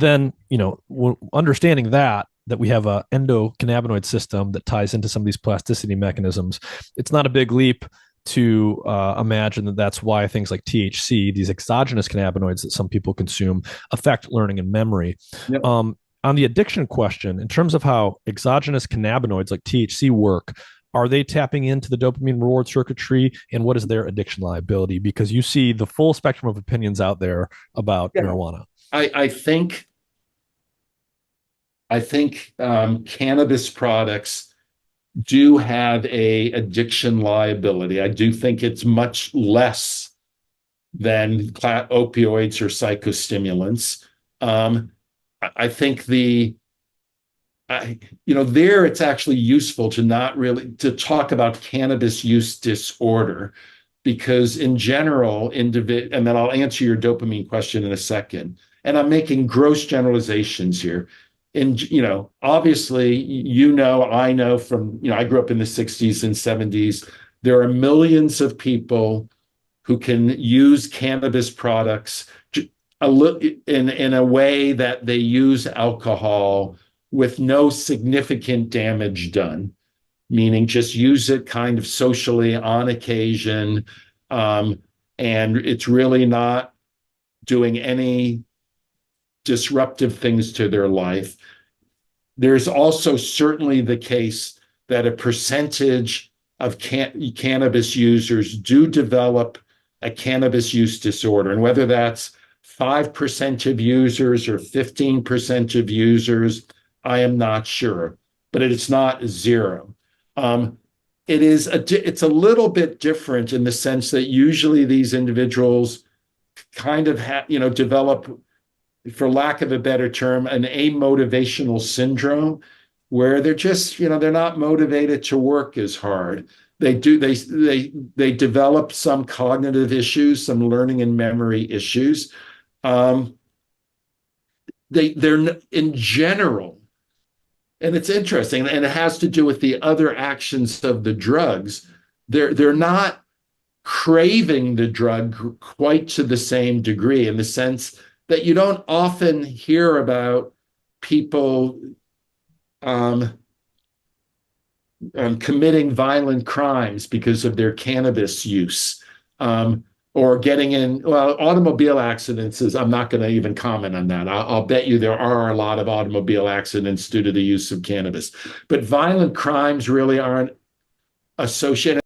then, understanding that we have a endocannabinoid system that ties into some of these plasticity mechanisms, it's not a big leap to imagine that that's why things like THC, these exogenous cannabinoids that some people consume, affect learning and memory. Yep. On the addiction question, in terms of how exogenous cannabinoids like THC work, are they tapping into the dopamine reward circuitry, and what is their addiction liability? Because you see the full spectrum of opinions out there about Yeah. marijuana. I, I think I think cannabis products do have a addiction liability. I do think it's much less than opioids or psychostimulants. I think there it's actually useful to not really to talk about cannabis use disorder, because in general, and then I'll answer your dopamine question in a second. And I'm making gross generalizations here. Obviously, I know from, I grew up in the 60s and 70s. There are millions of people who can use cannabis products in a way that they use alcohol with no significant damage done, meaning just use it kind of socially on occasion. And it's really not doing any disruptive things to their life. There's also certainly the case that a percentage of cannabis users do develop a cannabis use disorder. And whether that's 5% of users or 15% of users, I am not sure, but it's not zero. It's a little bit different in the sense that usually these individuals kind of develop, for lack of a better term, an amotivational syndrome, where they're not motivated to work as hard. They develop some cognitive issues, some learning and memory issues. They're in general, and it's interesting, and it has to do with the other actions of the drugs. They're not craving the drug quite to the same degree, in the sense that you don't often hear about people committing violent crimes because of their cannabis use, or getting in, well, automobile accidents is, I'm not going to even comment on that. I'll bet you there are a lot of automobile accidents due to the use of cannabis, but violent crimes really aren't associated.